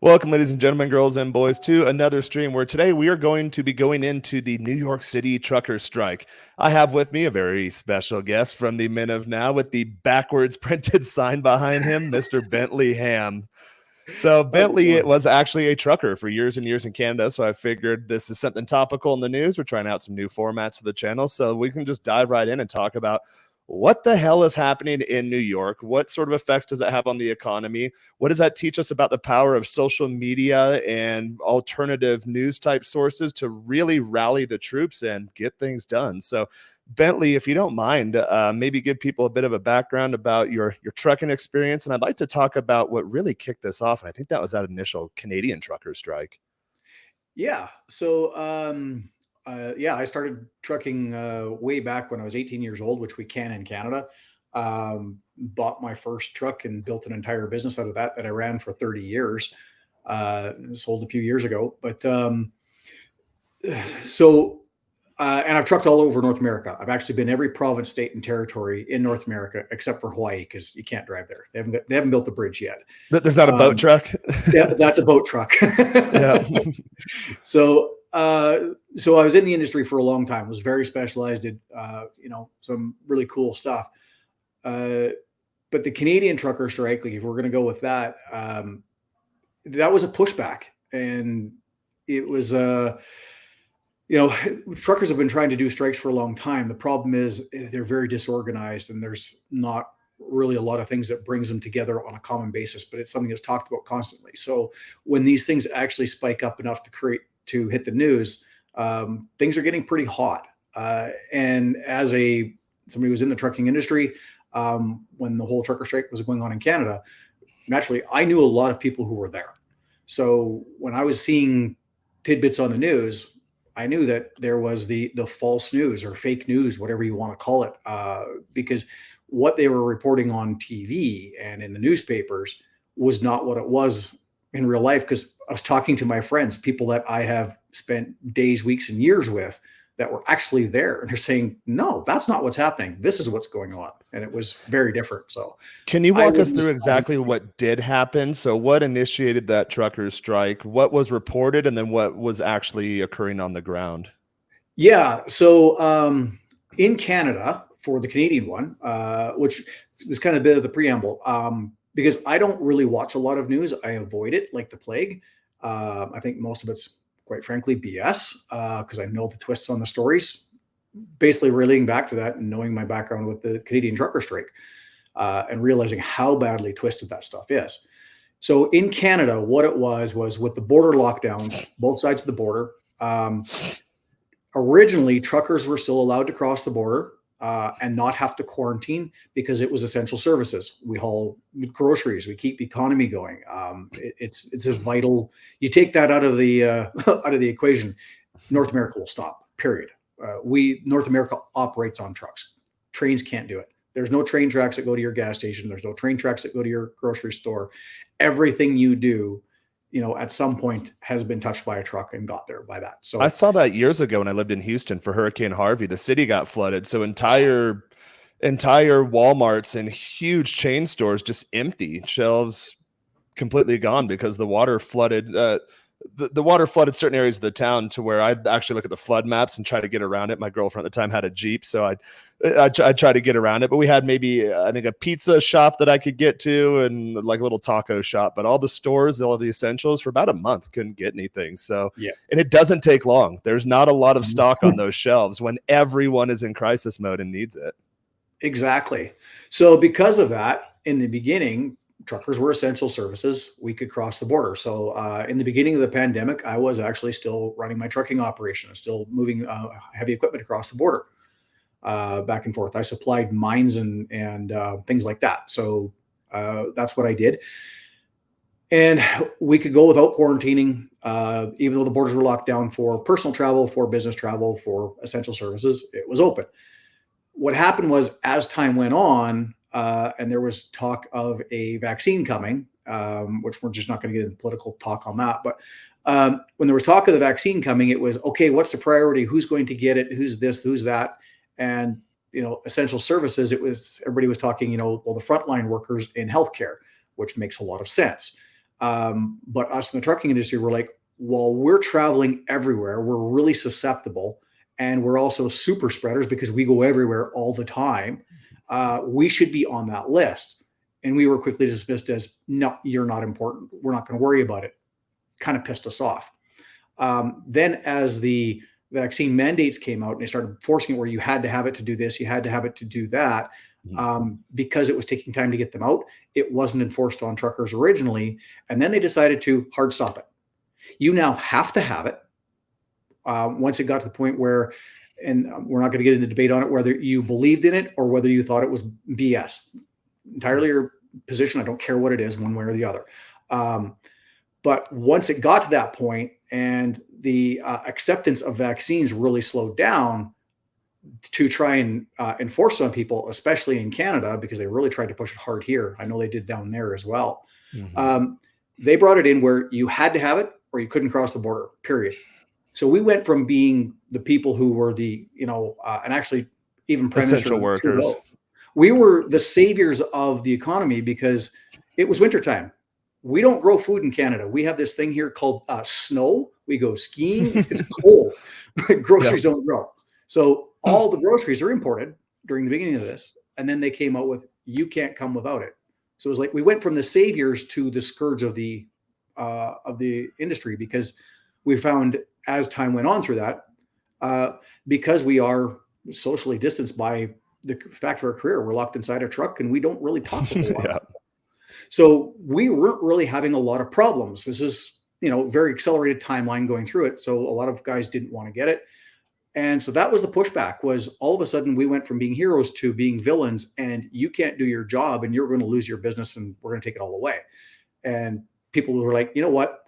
Welcome, ladies and gentlemen, girls and boys, to another stream where today we are going to be going into the New York City Trucker Strike. I have with me a very special guest from the Men of Now with the backwards printed sign behind him, Mr. Bentley Ham. So How's it Bentley going? was actually a trucker for years and years in Canada, so I figured this is something topical in the news. We're trying out some new formats for the channel, so we can just dive right in and talk about what the hell is happening in New York? What sort of effects does it have on the economy? What does that teach us about the power of social media and alternative news type sources to really rally the troops and get things done? So Bentley, if you don't mind, maybe give people a bit of a background about your trucking experience. And I'd like to talk about what really kicked this off. And I think that was that initial Canadian trucker strike. Yeah. So, I started trucking way back when I was 18 years old, which we can in Canada. Bought my first truck and built an entire business out of that I ran for 30 years. Sold a few years ago. And I've trucked all over North America. I've actually been every province, state, and territory in North America except for Hawaii because you can't drive there. They haven't built the bridge yet. There's not a boat truck. Yeah, that's a boat truck. Yeah. So I was in the industry for a long time. Was very specialized. Did some really cool stuff. But the Canadian trucker strike, like if we're going to go with that, that was a pushback, and it was truckers have been trying to do strikes for a long time. The problem is they're very disorganized, and there's not really a lot of things that brings them together on a common basis, but it's something that's talked about constantly. So when these things actually spike up enough to hit the news, things are getting pretty hot. And as somebody who was in the trucking industry, when the whole trucker strike was going on in Canada, naturally, I knew a lot of people who were there. So when I was seeing tidbits on the news, I knew that there was the false news or fake news, whatever you want to call it, because what they were reporting on TV and in the newspapers was not what it was in real life. Because I was talking to my friends, people that I have spent days, weeks, and years with that were actually there, and they're saying, no, that's not what's happening. This is what's going on. And it was very different. So can you walk us through exactly what did happen? So what initiated that truckers strike? What was reported, and then what was actually occurring on the ground? Yeah. So in Canada, for the Canadian one, which is kind of a bit of the preamble, because I don't really watch a lot of news. I avoid it like the plague. I think most of it's, quite frankly, BS, because I know the twists on the stories, basically relating back to that and knowing my background with the Canadian trucker strike, and realizing how badly twisted that stuff is. So in Canada, what it was with the border lockdowns, both sides of the border, originally truckers were still allowed to cross the border and not have to quarantine because it was essential services. We haul groceries, we keep the economy going. It's a vital. You take that out of the equation, North America will stop. Period. North America operates on trucks. Trains can't do it. There's no train tracks that go to your gas station. There's no train tracks that go to your grocery store. Everything you do, at some point has been touched by a truck and got there by that. So I saw that years ago when I lived in Houston for Hurricane Harvey. The city got flooded, so entire Walmarts and huge chain stores just empty, shelves completely gone because the water flooded. The water flooded certain areas of the town to where I'd actually look at the flood maps and try to get around it. My girlfriend at the time had a Jeep, so I'd try to get around it. But we had maybe, I think, a pizza shop that I could get to and like a little taco shop. But all the stores, all the essentials for about a month couldn't get anything. So, yeah. And it doesn't take long. There's not a lot of stock on those shelves when everyone is in crisis mode and needs it. Exactly. So because of that, in the beginning, truckers were essential services. We could cross the border. So in the beginning of the pandemic, I was actually still running my trucking operation, still moving heavy equipment across the border, back and forth. I supplied mines and things like that. So that's what I did. And we could go without quarantining, even though the borders were locked down for personal travel, for business travel, for essential services. It was open. What happened was, as time went on, and there was talk of a vaccine coming, which we're just not going to get into political talk on that. But when there was talk of the vaccine coming, it was, okay, what's the priority? Who's going to get it? Who's this? Who's that? And, essential services, everybody was talking, well, the frontline workers in healthcare, which makes a lot of sense. But us in the trucking industry were like, well, we're traveling everywhere. We're really susceptible. And we're also super spreaders because we go everywhere all the time. We should be on that list. And we were quickly dismissed as, no, you're not important. We're not going to worry about it. Kind of pissed us off. Then as the vaccine mandates came out and they started forcing it where you had to have it to do this, you had to have it to do that, because it was taking time to get them out. It wasn't enforced on truckers originally. And then they decided to hard stop it. You now have to have it. Once it got to the point where, and we're not going to get into debate on it, whether you believed in it or whether you thought it was BS. Entirely your position. I don't care what it is, one way or the other. But once it got to that point and the acceptance of vaccines really slowed down to try and enforce on people, especially in Canada, because they really tried to push it hard here. I know they did down there as well. They brought it in where you had to have it or you couldn't cross the border, period. So we went from being the people who were the, and actually even Prime essential Minister workers. Trudeau, we were the saviors of the economy because it was wintertime. We don't grow food in Canada. We have this thing here called snow. We go skiing. It's cold. Groceries don't grow. So all the groceries are imported during the beginning of this. And then they came out with, you can't come without it. So it was like, we went from the saviors to the scourge of the industry, because we found as time went on through that, because we are socially distanced by the fact of our career, we're locked inside a truck and we don't really talk to a lot. So we weren't really having a lot of problems. This is, very accelerated timeline going through it. So a lot of guys didn't want to get it. And so that was the pushback, was all of a sudden we went from being heroes to being villains, and you can't do your job and you're going to lose your business and we're going to take it all away. And people were like, you know what?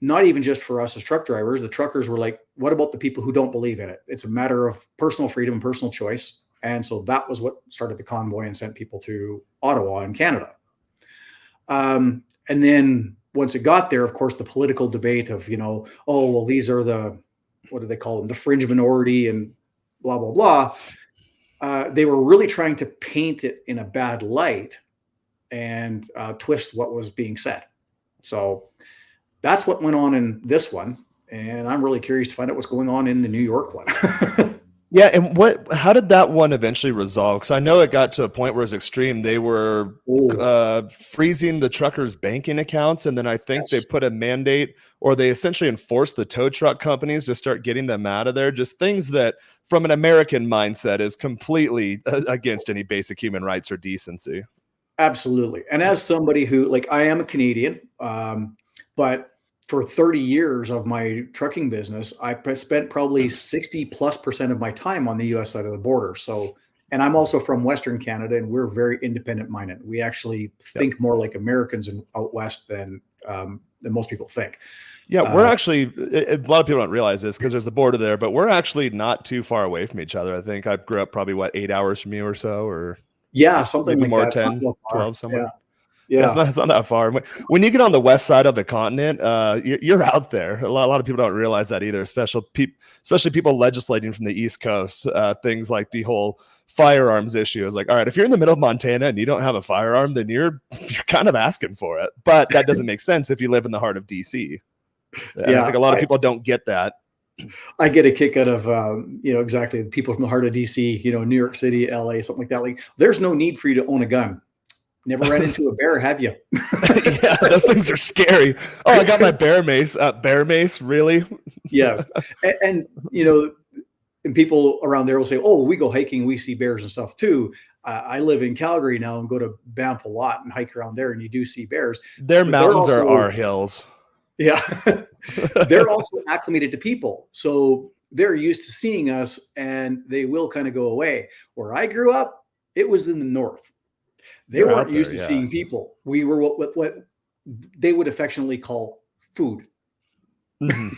Not even just for us as truck drivers, the truckers were like, what about the people who don't believe in it? It's a matter of personal freedom and personal choice. And so that was what started the convoy and sent people to Ottawa in Canada. And then once it got there, of course, the political debate of, oh, well, these are the, what do they call them? The fringe minority and blah, blah, blah. They were really trying to paint it in a bad light and twist what was being said. So that's what went on in this one. And I'm really curious to find out what's going on in the New York one. Yeah, and how did that one eventually resolve? Because I know it got to a point where it was extreme. They were freezing the truckers' banking accounts, and then I think they put a mandate, or they essentially enforced the tow truck companies to start getting them out of there. Just things that, from an American mindset, is completely against any basic human rights or decency. Absolutely. And as somebody who, like, I am a Canadian, but for 30 years of my trucking business, I spent probably 60+% of my time on the US side of the border. So, and I'm also from Western Canada, and we're very independent minded. We actually think more like Americans out West than most people think. Yeah, we're actually, a lot of people don't realize this because there's the border there, but we're actually not too far away from each other. I think I grew up probably 8 hours from you or so, or something maybe like more, that. 10, 12 somewhere. Yeah. It's not that far. When you get on the west side of the continent, you're out there. A lot of people don't realize that either, especially people legislating from the East Coast. Things like the whole firearms issue is like, all right, if you're in the middle of Montana and you don't have a firearm, then you're kind of asking for it. But that doesn't make sense if you live in the heart of DC. And I think a lot of people don't get that. I get a kick out of, exactly the people from the heart of DC, New York City, LA, something like that. Like, there's no need for you to own a gun. Never ran into a bear, have you? Yeah, those things are scary. Oh, I got my bear mace. Bear mace, really? Yes. And and people around there will say, oh, we go hiking, we see bears and stuff too. I live in Calgary now and go to Banff a lot and hike around there, and you do see bears. Their mountains are our hills. Yeah. They're also acclimated to people. So they're used to seeing us, and they will kind of go away. Where I grew up, it was in the north. They weren't used to seeing people. We were what they would affectionately call food. Mm-hmm.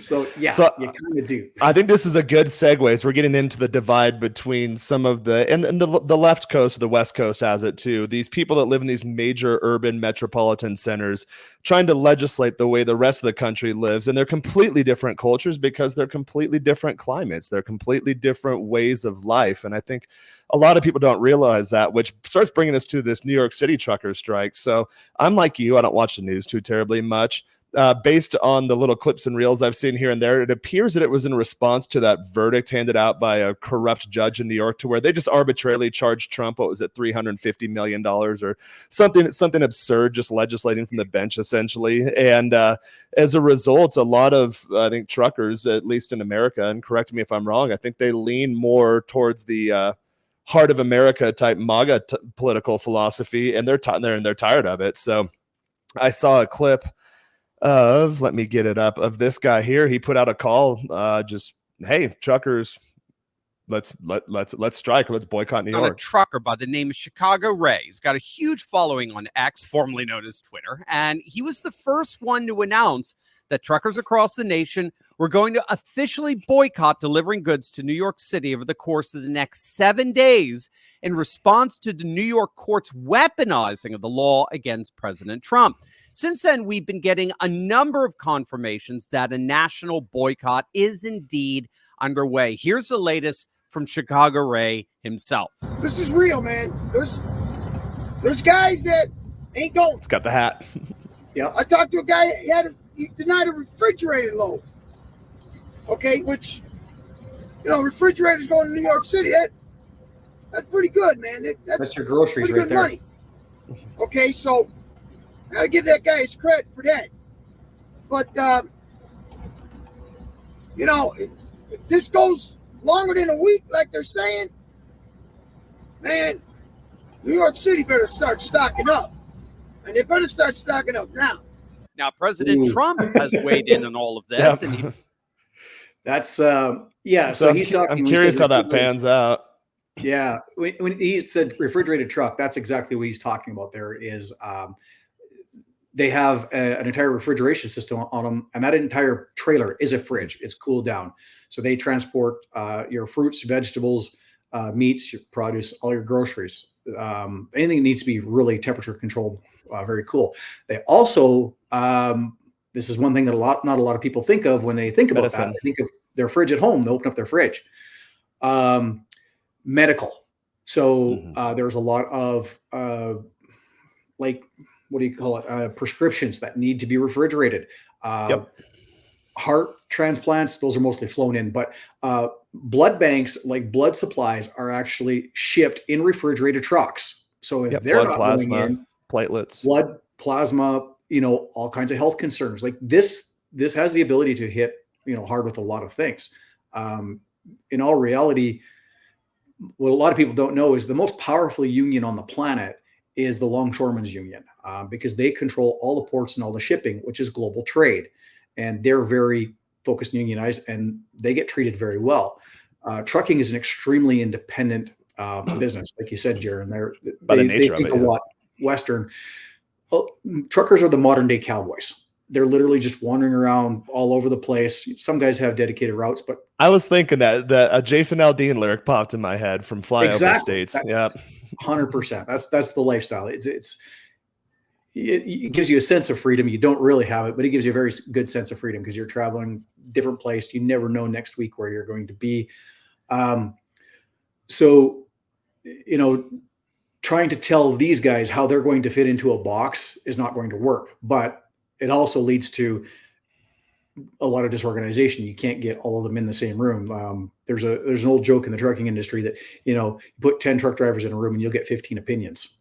So yeah, So you kind of do. I think this is a good segue. So we're getting into the divide between some of and the left coast or the west coast has it too. These people that live in these major urban metropolitan centers trying to legislate the way the rest of the country lives. And they're completely different cultures because they're completely different climates. They're completely different ways of life. And I think a lot of people don't realize that, which starts bringing us to this New York City trucker strike. So I'm like you, I don't watch the news too terribly much. Based on the little clips and reels I've seen here and there, it appears that it was in response to that verdict handed out by a corrupt judge in New York, to where they just arbitrarily charged Trump, what was it, $350 million or something absurd, just legislating from the bench essentially. And as a result, a lot of, I think, truckers, at least in America, and correct me if I'm wrong, I think they lean more towards the heart of America type MAGA political philosophy, and they're tired of it. So I saw a clip of, let me get it up, of this guy here. He put out a call, just, hey, truckers, let's strike, let's boycott New On a York. trucker by the name of Chicago Ray. He's got a huge following on X, formerly known as Twitter, and he was the first one to announce that truckers across the nation were going to officially boycott delivering goods to New York City over the course of the next 7 days in response to the New York court's weaponizing of the law against President Trump. Since then, we've been getting a number of confirmations that a national boycott is indeed underway. Here's the latest from Chicago Ray himself. This is real, man. There's guys that ain't going. It's got the hat. Yeah. I talked to a guy, he denied a refrigerator load. Okay, which, refrigerators going to New York City, that's pretty good, man. That's your groceries pretty right good there. money. Okay, so I gotta give that guy his credit for that. But if this goes longer than a week, like they're saying, man, New York City better start stocking up. And they better start stocking up now. Now, President Trump has weighed in on all of this. Yep. And That's yeah. So he's talking. I'm curious how that pans out. Yeah, when he said refrigerated truck, that's exactly what he's talking about. There is they have an entire refrigeration system on them, and that entire trailer is a fridge. It's cooled down, so they transport your fruits, vegetables, meats, your produce, all your groceries. Anything that needs to be really temperature controlled, very cool. They also this is one thing that not a lot of people think of when they think about Medicine. that. They think of their fridge at home. They open up their fridge. Medical. So there's a lot of like, what do you call it? Prescriptions that need to be refrigerated. Heart transplants, those are mostly flown in, but blood banks, like blood supplies, are actually shipped in refrigerated trucks. So if they're blood, not plasma, going in, platelets, blood, plasma, all kinds of health concerns like this has the ability to hit, hard with a lot of things. In all reality, what a lot of people don't know is the most powerful union on the planet is the Longshoremen's Union, because they control all the ports and all the shipping, which is global trade. And they're very focused and unionized, and they get treated very well. Trucking is an extremely independent business, like you said, Jaron. By the nature of it, a lot Western. Truckers are the modern day cowboys. They're literally just wandering around all over the place. Some guys have dedicated routes, but I was thinking that a Jason Aldean lyric popped in my head from Flying Over States. Yeah, 100%. That's the lifestyle. It gives you a sense of freedom. You don't really have it, but it gives you a very good sense of freedom because you're traveling different place. You never know next week where you're going to be. So, trying to tell these guys how they're going to fit into a box is not going to work, but it also leads to a lot of disorganization. You can't get all of them in the same room. There's an old joke in the trucking industry that, you put 10 truck drivers in a room and you'll get 15 opinions.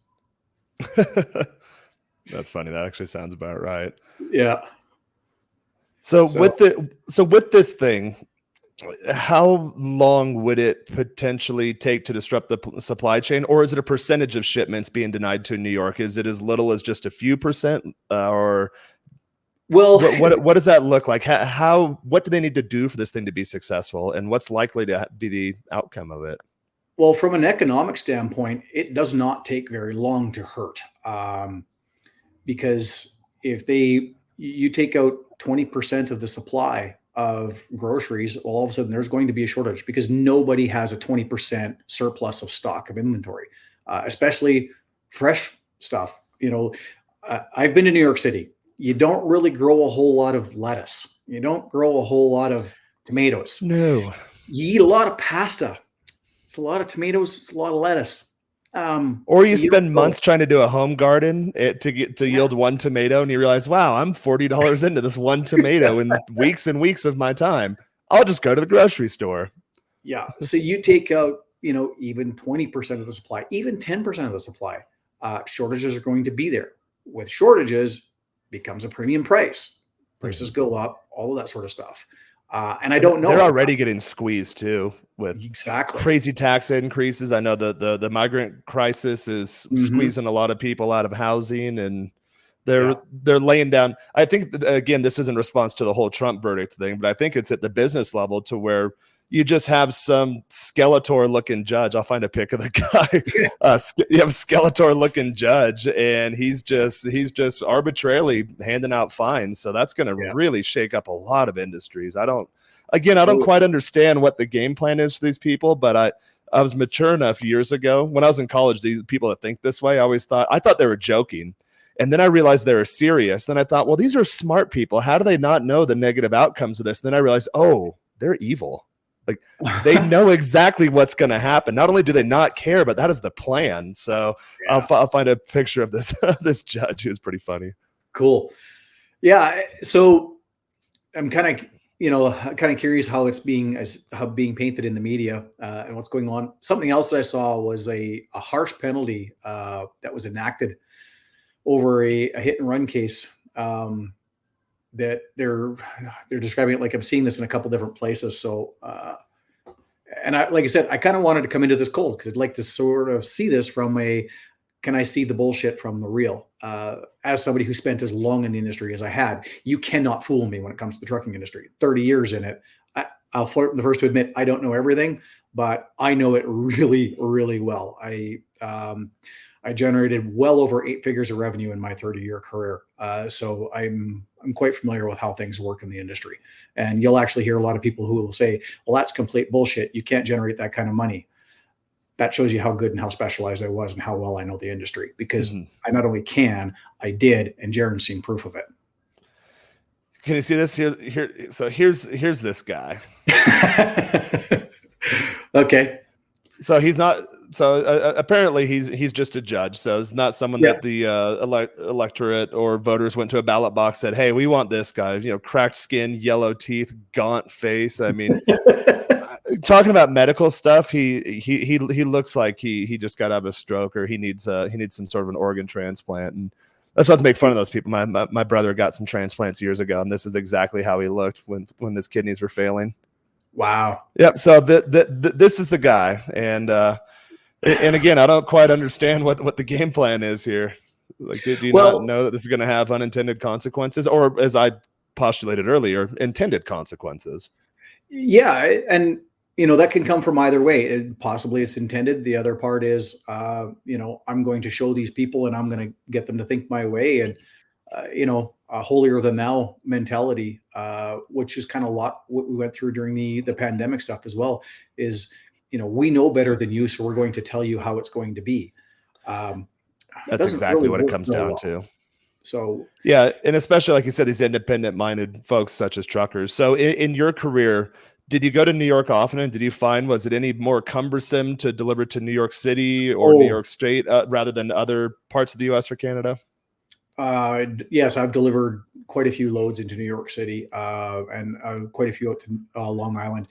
That's funny. That actually sounds about right. Yeah. So with this thing, how long would it potentially take to disrupt the supply chain, or is it a percentage of shipments being denied to New York? Is it as little as just a few percent, or what does that look like? What do they need to do for this thing to be successful, and what's likely to be the outcome of it? Well, from an economic standpoint, it does not take very long to hurt, because if you take out 20% of the supply of groceries, well, all of a sudden there's going to be a shortage because nobody has a 20% surplus of stock of inventory, especially fresh stuff. I've been to New York City. You don't really grow a whole lot of lettuce. You don't grow a whole lot of tomatoes. No. You eat a lot of pasta. It's a lot of tomatoes. It's a lot of lettuce. Or you spend months trying to do a home garden to yield one tomato, and you realize, wow, I'm $40 into this one tomato in weeks and weeks of my time. I'll just go to the grocery store. Yeah. So you take out, even 20% of the supply, even 10% of the supply. Shortages are going to be there. With shortages, becomes a premium price. Prices go up, all of that sort of stuff. And I don't know. They're already getting squeezed too with exactly crazy tax increases. I know the migrant crisis is squeezing a lot of people out of housing, and they're laying down. I think again, this is in response to the whole Trump verdict thing, but I think it's at the business level to where you just have some Skeletor-looking judge. I'll find a pic of the guy. You have a Skeletor-looking judge, and he's just arbitrarily handing out fines. So that's going to really shake up a lot of industries. I don't quite understand what the game plan is for these people, but I was mature enough years ago when I was in college. These people that think this way, I thought they were joking. And then I realized they were serious. Then I thought, well, these are smart people. How do they not know the negative outcomes of this? And then I realized, oh, they're evil. Like they know exactly what's going to happen. Not only do they not care, but that is the plan. So I'll find a picture of this judge who's pretty funny. Cool. Yeah. So I'm kind of curious how it's being painted in the media and what's going on. Something else that I saw was a harsh penalty that was enacted over a hit and run case. That they're describing it like I'm seeing this in a couple different places. So, and like I said, I kind of wanted to come into this cold because I'd like to sort of see this from can I see the bullshit from the real? As somebody who spent as long in the industry as I had, you cannot fool me when it comes to the trucking industry. 30 years in it. I'll be the first to admit I don't know everything, but I know it really, really well. I generated well over 8 figures of revenue in my 30-year career. So I'm quite familiar with how things work in the industry. And you'll actually hear a lot of people who will say, well, that's complete bullshit. You can't generate that kind of money. That shows you how good and how specialized I was and how well I know the industry, because I not only can, I did, and Jaren's seen proof of it. Can you see this here? So here's this guy. Okay. So he's not. So apparently he's just a judge. So it's not someone that the electorate or voters went to a ballot box, said, "Hey, we want this guy." Cracked skin, yellow teeth, gaunt face. I mean, talking about medical stuff, he looks like he just got out of a stroke, or he needs some sort of an organ transplant. And that's not to make fun of those people. My brother got some transplants years ago, and this is exactly how he looked when his kidneys were failing. Wow. Yep. So this is the guy, and again, I don't quite understand what the game plan is here. Like, do you not know that this is going to have unintended consequences, or, as I postulated earlier, intended consequences? Yeah, and that can come from either way. Possibly it's intended. The other part is, I'm going to show these people, and I'm going to get them to think my way, and a holier than thou mentality, which is kind of a lot what we went through during the pandemic stuff as well. Is we know better than you, so we're going to tell you how it's going to be. That's exactly what it comes down to. So yeah, and especially like you said, these independent-minded folks such as truckers. So in your career, did you go to New York often, and did you find, was it any more cumbersome to deliver to New York City or New York State rather than other parts of the U.S. or Canada? Yes, I've delivered quite a few loads into New York City and quite a few out to Long Island.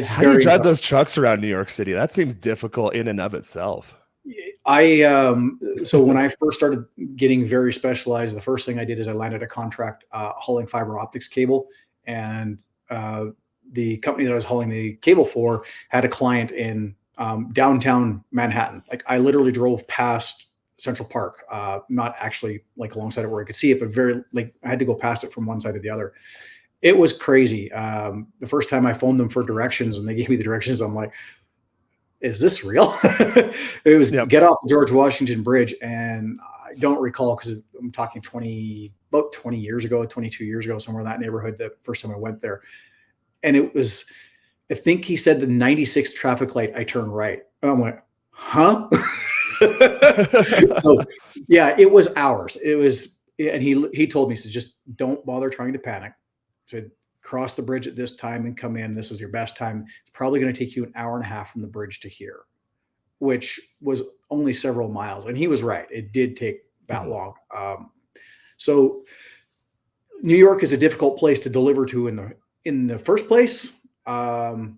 How do you drive those trucks around New York City? That seems difficult in and of itself. So when I first started getting very specialized, the first thing I did is I landed a contract hauling fiber optics cable, and the company that I was hauling the cable for had a client in downtown Manhattan. Like, I literally drove past Central Park, not actually like alongside it where I could see it, but I had to go past it from one side to the other. It was crazy. The first time I phoned them for directions and they gave me the directions, I'm like, is this real? It was get off the George Washington Bridge. And I don't recall, because I'm talking about 20 years ago, 22 years ago, somewhere in that neighborhood, the first time I went there. and it was, I think he said the 96th traffic light, I turned right. And I went, huh? So yeah, it was hours. It was, and he told me, he said, just don't bother trying to panic. He said, cross the bridge at this time and come in. This is your best time. It's probably going to take you an hour and a half from the bridge to here, which was only several miles. And he was right. It did take that long. So New York is a difficult place to deliver to in the first place. So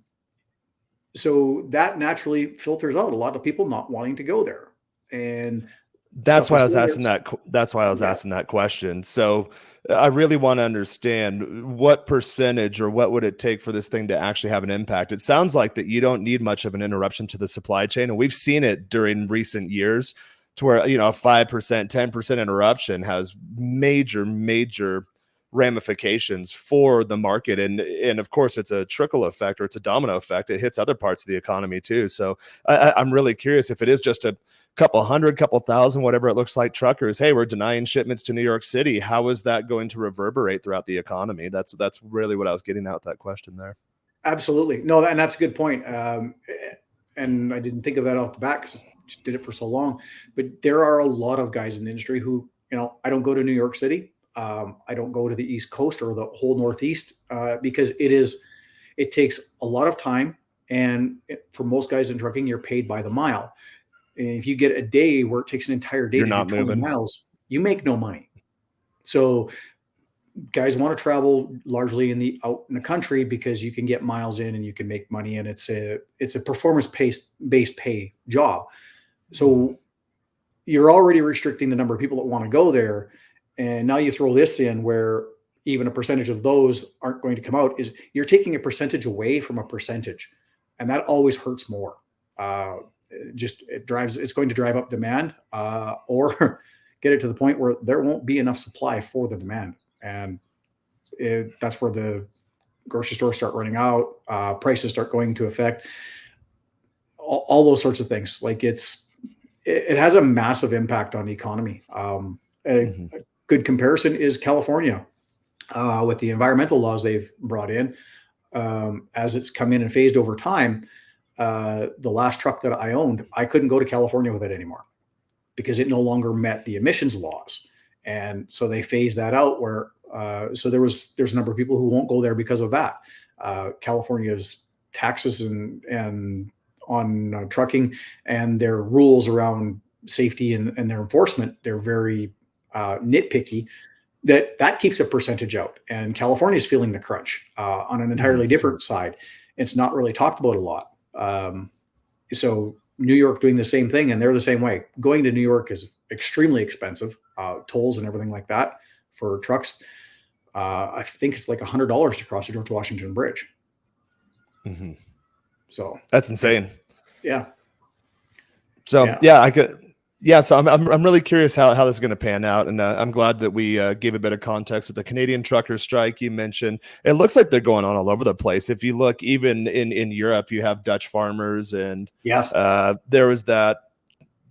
that naturally filters out a lot of people not wanting to go there. And that's why I was asking that. That's why I was asking that question. So I really want to understand what percentage or what would it take for this thing to actually have an impact. It sounds like that you don't need much of an interruption to the supply chain. And we've seen it during recent years to where, you know, a 5%, 10% interruption has major ramifications for the market. And of course it's a trickle effect, or it's a domino effect. It hits other parts of the economy too. So I'm really curious if it is just a couple hundred, couple thousand, whatever it looks like, truckers, hey, we're denying shipments to New York City. How is that going to reverberate throughout the economy? That's really what I was getting at with that question there. Absolutely. No, and that's a good point. And I didn't think of that off the bat because I just did it for so long. But there are a lot of guys in the industry who, you know, I don't go to New York City. I don't go to the East Coast or the whole Northeast because it takes a lot of time. And for most guys in trucking, you're paid by the mile. And if you get a day where it takes an entire day you're to not do 20 moving miles, you make no money. So guys want to travel largely out in the country because you can get miles in and you can make money, and it's a performance-based pay job. So you're already restricting the number of people that want to go there. And now you throw this in where even a percentage of those aren't going to come out, is you're taking a percentage away from a percentage. And that always hurts more. It's going to drive up demand or get it to the point where there won't be enough supply for the demand. And that's where the grocery stores start running out, prices start going into effect, all those sorts of things. Like it has a massive impact on the economy. A good comparison is California with the environmental laws they've brought in. As it's come in and phased over time, the last truck that I owned, I couldn't go to California with it anymore because it no longer met the emissions laws. And so they phased that out where, so there's a number of people who won't go there because of that. California's taxes and on trucking and their rules around safety and their enforcement, they're very nitpicky. That keeps a percentage out, and California is feeling the crunch on an entirely different side. It's not really talked about a lot. So New York doing the same thing, and they're the same way. Going to New York is extremely expensive, tolls and everything like that for trucks. I think it's like $100 to cross the George Washington Bridge. So that's insane. Yeah. So yeah, I could. Yeah, so I'm really curious how this is going to pan out, and I'm glad that we gave a bit of context with the Canadian trucker strike you mentioned. It looks like they're going on all over the place. If you look, even in Europe, you have Dutch farmers, and yes, there was that.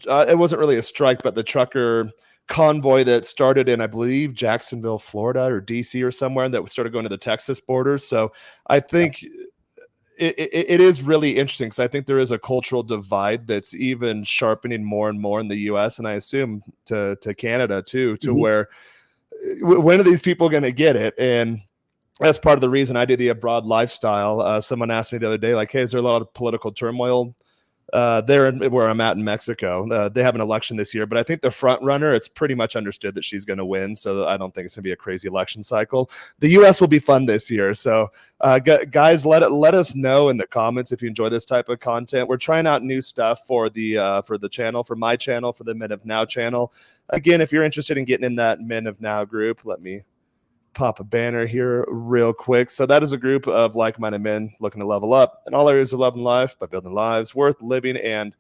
It wasn't really a strike, but the trucker convoy that started in, I believe, Jacksonville, Florida, or DC, or somewhere, that started going to the Texas border. So I think. Yeah. It is really interesting because I think there is a cultural divide that's even sharpening more and more in the U.S. and I assume to Canada too, to where when are these people going to get it? And that's part of the reason I do the abroad lifestyle. Someone asked me the other day, like, hey, is there a lot of political turmoil there where I'm at in Mexico? They have an election this year, but I think the front runner, it's pretty much understood that she's going to win. So I don't think it's going to be a crazy election cycle. The U.S. will be fun this year. So guys, let us know in the comments if you enjoy this type of content. We're trying out new stuff for the channel, for my channel, for the Men of Now channel. Again, if you're interested in getting in that Men of Now group, let me pop a banner here real quick. So that is a group of like-minded men looking to level up in all areas of love and life by building lives worth living and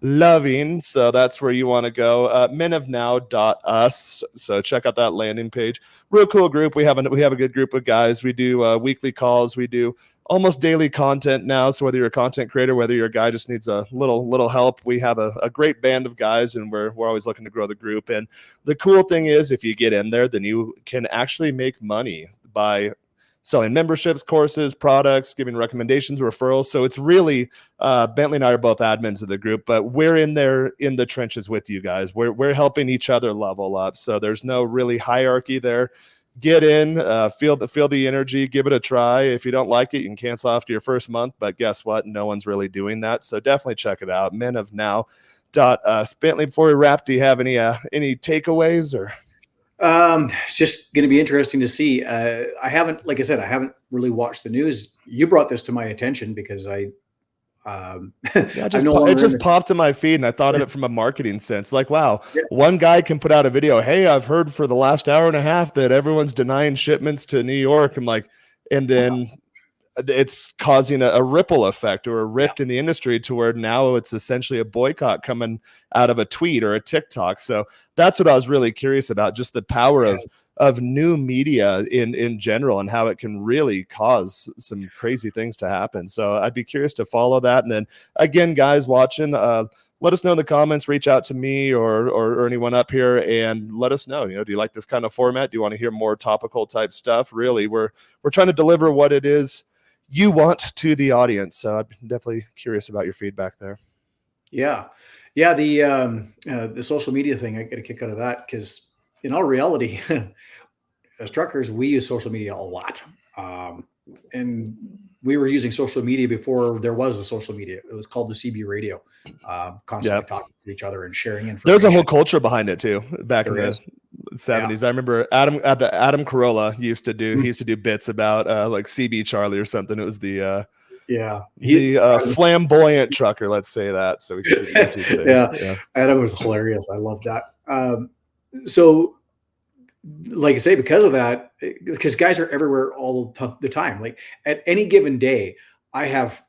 loving. So that's where you want to go. menofnow.us. So check out that landing page. Real cool group. We have a good group of guys. We do weekly calls. We do almost daily content now. So whether you're a content creator, whether you're a guy just needs a little help, we have a great band of guys, and we're always looking to grow the group. And the cool thing is, if you get in there, then you can actually make money by selling memberships, courses, products, giving recommendations, referrals. So it's really Bentley and I are both admins of the group, but we're in there in the trenches with you guys. We're helping each other level up. So there's no really hierarchy there. Get in, feel the energy, give it a try. If you don't like it, you can cancel after your first month. But guess what? No one's really doing that. So definitely check it out. Men of Now. Bentley, before we wrap, do you have any takeaways or? It's just going to be interesting to see. I haven't really watched the news. You brought this to my attention because it just popped in my feed and I thought of it from a marketing sense. Like, wow, one guy can put out a video. Hey, I've heard for the last hour and a half that everyone's denying shipments to New York. I'm like, and then it's causing a ripple effect or a rift in the industry to where now it's essentially a boycott coming out of a tweet or a TikTok. So that's what I was really curious about, just the power of new media in general and how it can really cause some crazy things to happen. So I'd be curious to follow that. And then again, guys watching, let us know in the comments, reach out to me or anyone up here and let us know, do you like this kind of format? Do you want to hear more topical type stuff? Really, we're trying to deliver what it is you want to the audience. So I'm definitely curious about your feedback there. Yeah. The social media thing, I get a kick out of that because in all reality, as truckers, we use social media a lot. And we were using social media before there was a social media. It was called the CB radio, constantly talking to each other and sharing information. There's a whole culture behind it too. Back in the 70s. I remember Adam Carolla used to do bits about like CB Charlie or something. It was the flamboyant trucker, let's say that. So we could Adam was hilarious. I love that. So like I say, because of that, because guys are everywhere all the time. Like at any given day, I have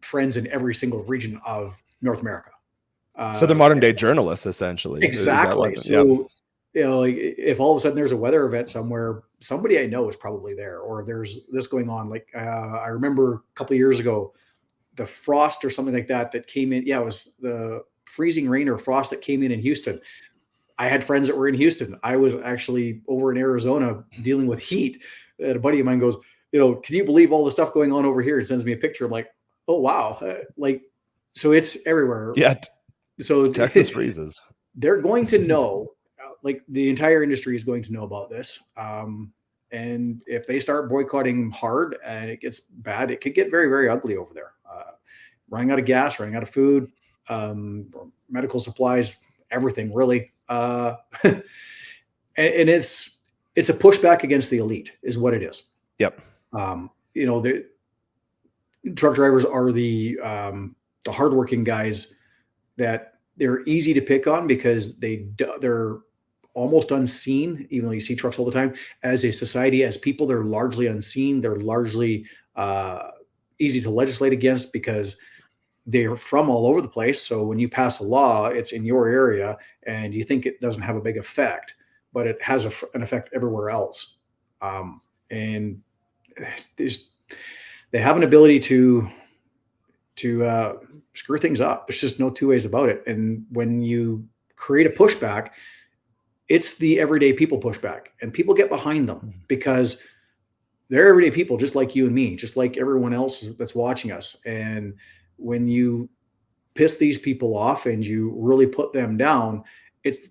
friends in every single region of North America. So they're modern day journalists, essentially. Exactly. So, like if all of a sudden there's a weather event somewhere, somebody I know is probably there, or there's this going on. Like I remember a couple of years ago, the frost or something like that came in. Yeah, it was the freezing rain or frost that came in Houston. I had friends that were in Houston. I was actually over in Arizona dealing with heat. And a buddy of mine goes, can you believe all the stuff going on over here? It sends me a picture. I'm like, oh, wow. So it's everywhere. Yeah. So Texas freezes. They're going to know, like the entire industry is going to know about this. And if they start boycotting hard and it gets bad, it could get very, very ugly over there. Running out of gas, running out of food, medical supplies, everything really. And it's a pushback against the elite is what it is. Yep. The truck drivers are the hardworking guys that they're easy to pick on because they're almost unseen, even though you see trucks all the time. As a society, as people, they're largely unseen. They're largely easy to legislate against because they're from all over the place. So when you pass a law, it's in your area and you think it doesn't have a big effect, but it has an effect everywhere else. And they have an ability to screw things up. There's just no two ways about it. And when you create a pushback, it's the everyday people pushback, and people get behind them because they're everyday people, just like you and me, just like everyone else that's watching us. And when you piss these people off and you really put them down, it's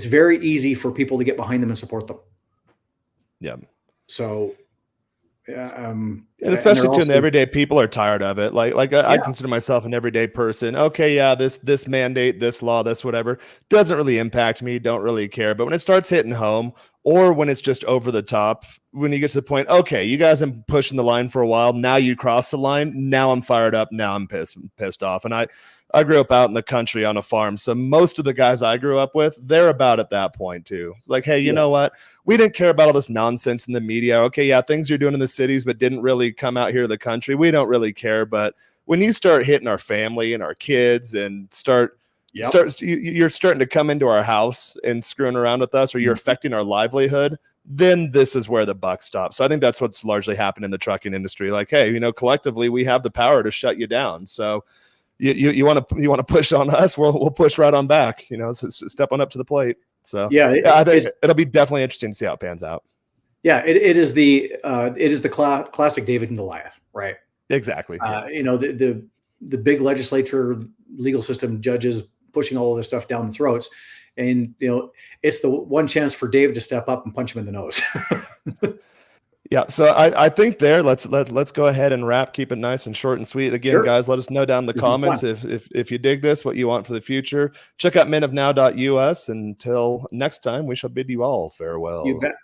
very easy for people to get behind them and support them. Yeah. So, and especially too, the everyday people are tired of it. I consider myself an everyday person. Okay, yeah, this mandate, this law, this whatever doesn't really impact me. Don't really care. But when it starts hitting home, or when it's just over the top, when you get to the point, okay, you guys have been pushing the line for a while. Now you cross the line. Now I'm fired up. Now I'm pissed off. And I grew up out in the country on a farm. So most of the guys I grew up with, they're about at that point too. It's like, hey, you know what? We didn't care about all this nonsense in the media. Okay, yeah, things you're doing in the cities, but didn't really come out here to the country. We don't really care. But when you start hitting our family and our kids and you're starting to come into our house and screwing around with us, or you're affecting our livelihood, then this is where the buck stops. So I think that's what's largely happened in the trucking industry. Like, hey, collectively we have the power to shut you down. So you want to push on us, we'll push right on back. So step on up to the plate. So I think it'll be definitely interesting to see how it pans out. Yeah, it is the classic David and Goliath, right? Exactly. You know, the big legislature, legal system, judges pushing all of this stuff down the throats, and you know, it's the one chance for David to step up and punch him in the nose. Yeah, so I think there let's go ahead and wrap. Keep it nice and short and sweet. Again, Sure. guys, let us know down in the This has been comments fun. if you dig this, what you want for the future. Check out menofnow.us. Until next time, we shall bid you all farewell. You bet.